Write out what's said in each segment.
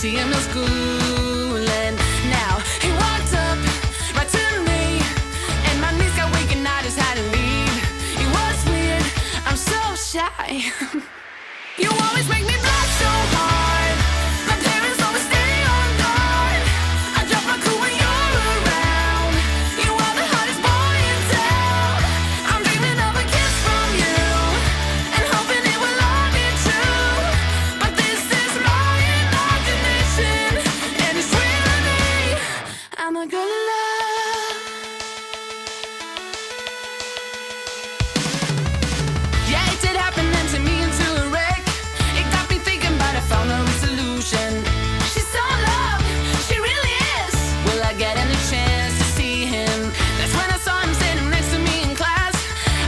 see him in school. And now he walked up right to me, and my knees got weak and I just had to leave. It was weird, I'm so shy. You always make me blush so hard. My parents always stay on guard. I drop my cool when you're around. You are the hottest boy in town. I'm dreaming of a kiss from you and hoping it will all be true. But this is my imagination, and it's real to me. I'm a girl in love. Yeah, it did happen and to me into a wreck. It got me thinking, but I found no solution. She's so in love, she really is. Will I get any chance to see him? That's when I saw him sitting next to me in class.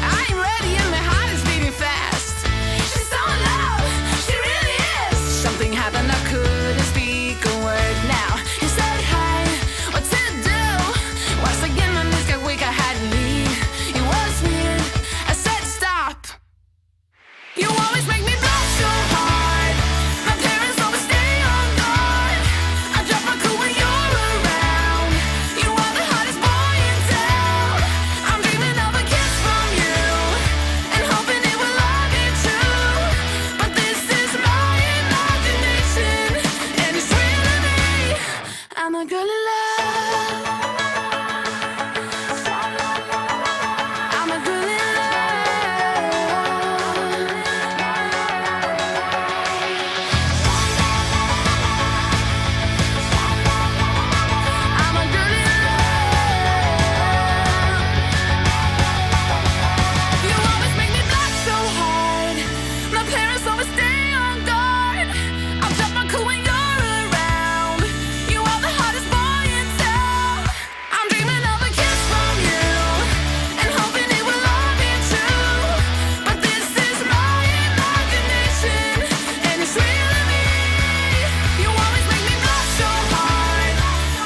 I ain't ready and my heart is beating fast. She's so in love, she really is. Something happened, I couldn't speak a word. Now he said hi, what to do? Once again my knees got weak, I had to leave. It was weird, I said stop. You always make me blush so hard. My parents always stay on guard. I drop my cool when you're around. You are the hottest boy in town. I'm dreaming of a kiss from you and hoping it will all be true. But this is my imagination, and it's real to me. I'm a girl in love. I'm a girl in love. I'm a girl in love. You always make me blush so hard. My parents always stay on guard. I'll drop my cool when you're around. You are the hottest boy in town. I'm dreaming of a kiss from you and hoping it will all be true. But this is my imagination, and it's real to me. You always make me blush so hard.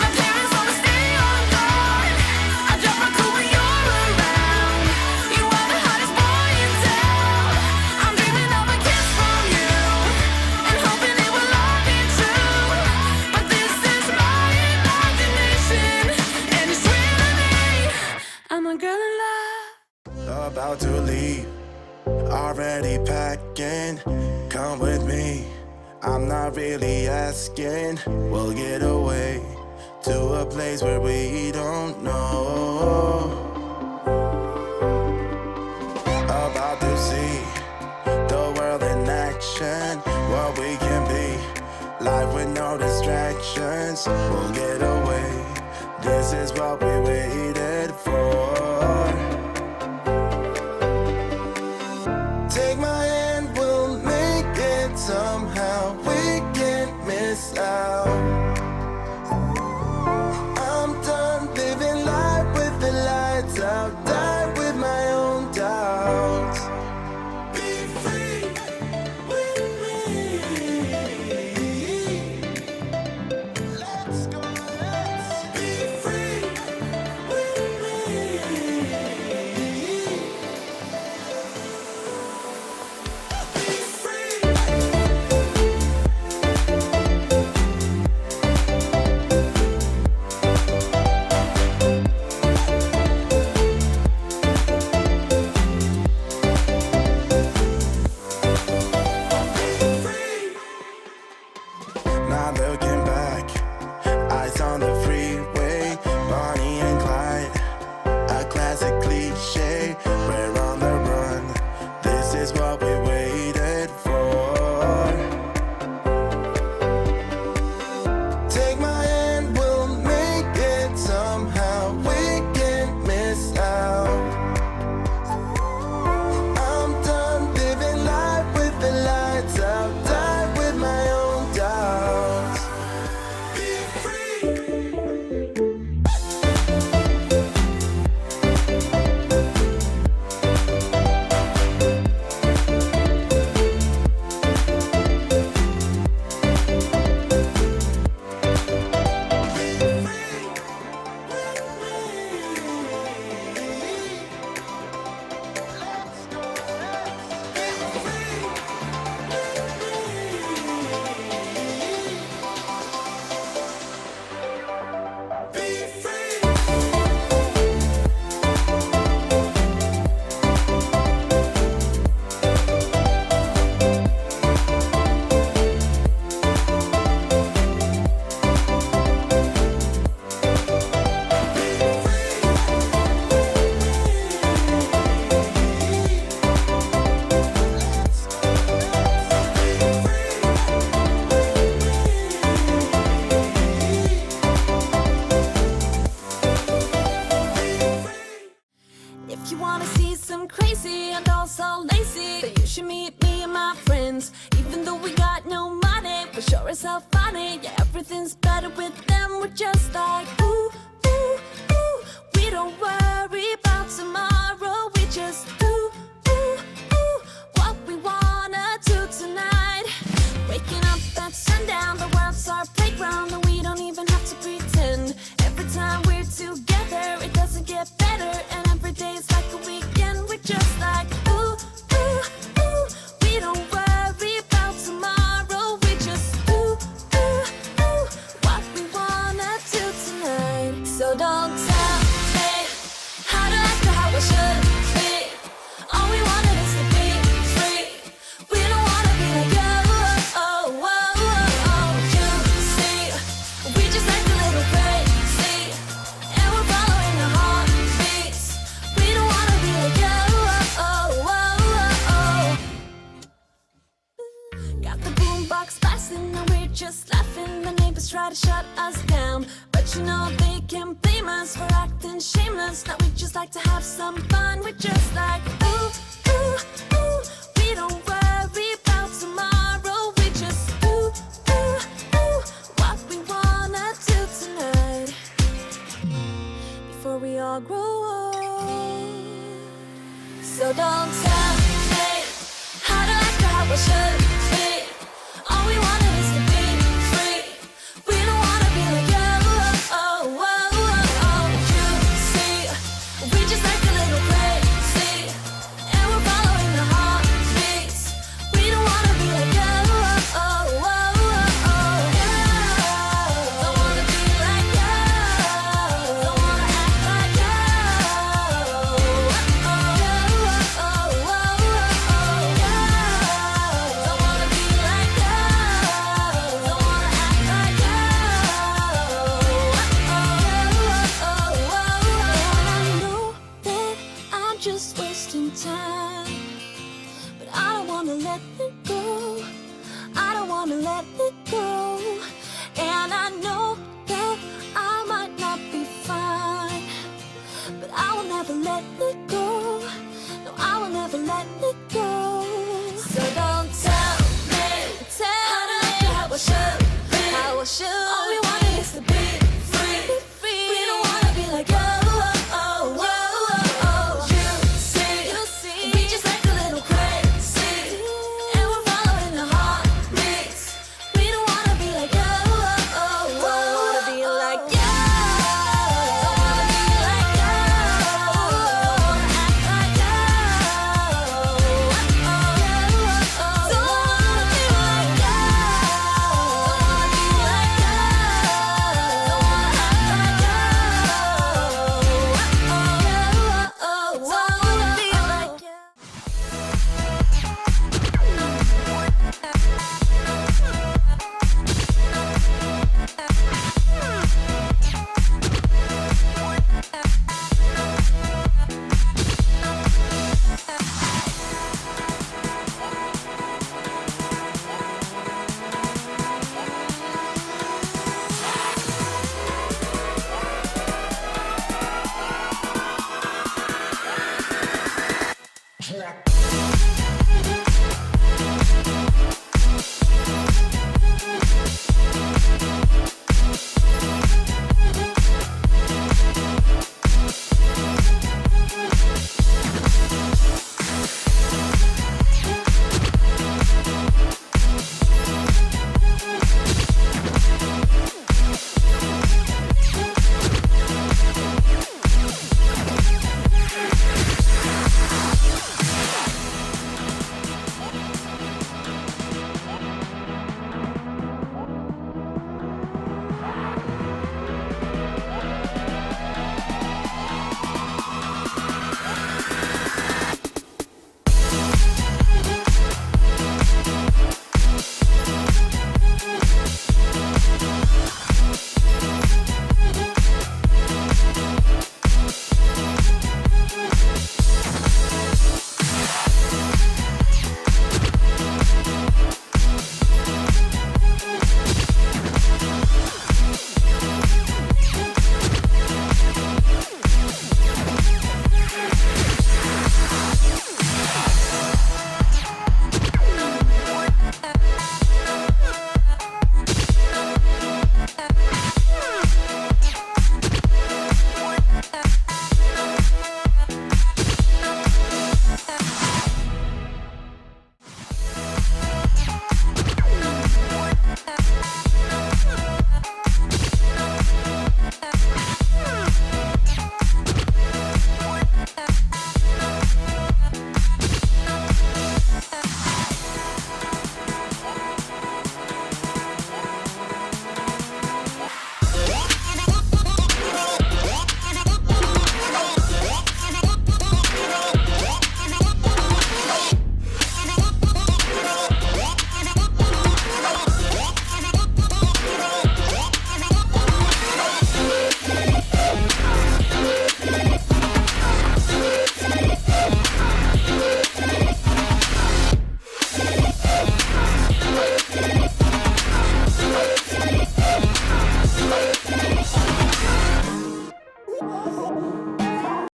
My parents always stay on guard. I drop my cool when you're around. You are the hottest boy in town. I'm dreaming of a kiss from you and hoping it will all be true. But this is my imagination, and it's real to me. I'm a girl in love. About to leave, already packing. Come with me, I'm not really asking. We'll get away to a place where we don't know. About to see the world in action, what we can be. Life with no distractions, we'll get away. This is what we waited for. Take my hand, we'll make it somehow. We can't miss out. I'm done living life with the lights out. Die with my own doubts. Be free with me. Let's go, let's be free with me. Sure as hell funny, yeah, everything's better with them. We're just like, ooh, ooh, ooh. We don't worry about tomorrow. We just do, ooh, ooh, what we wanna do tonight. Waking up at sundown, the world's our playground, and we don't even have to pretend. Every time we're together, it doesn't get better, and every day is like a weekend. We're just like, ooh, ooh, ooh. We don't worry about tomorrow. We just do, ooh, ooh, what we wanna do tonight. So don't tell me how to act or how I should be. All we wanted is to be free. We don't wanna be like you. Oh, oh, oh, oh. You see, we just act a little crazy, and we're following our heartbeats. We don't wanna be like you. Oh, oh, oh, oh. Got the boombox blasting and we're just laughing. The neighbors try to shut us down, but you know they can't blame us for acting shameless. Now we just like to have some fun. We're just like, ooh, ooh, ooh. We don't worry about tomorrow. We just do, ooh, ooh, what we wanna do tonight. Before we all grow old. So don't tell me how to act or how I should be. All we wanted is to be free. We don't wanna be like you. Oh, oh, oh, oh. You see, we just act a little crazy, and we're following our heartbeats. We don't wanna be like you. Oh, oh, oh, oh. Don't wanna be like you. Don't wanna act like you. Oh, oh, oh, oh, oh. Don't wanna be like you. Don't wanna act like you. And I know that I'm just wasting time, but I don't wanna let it go. I don't wanna let it go. And I know that I might not be fine, but I will never let it go.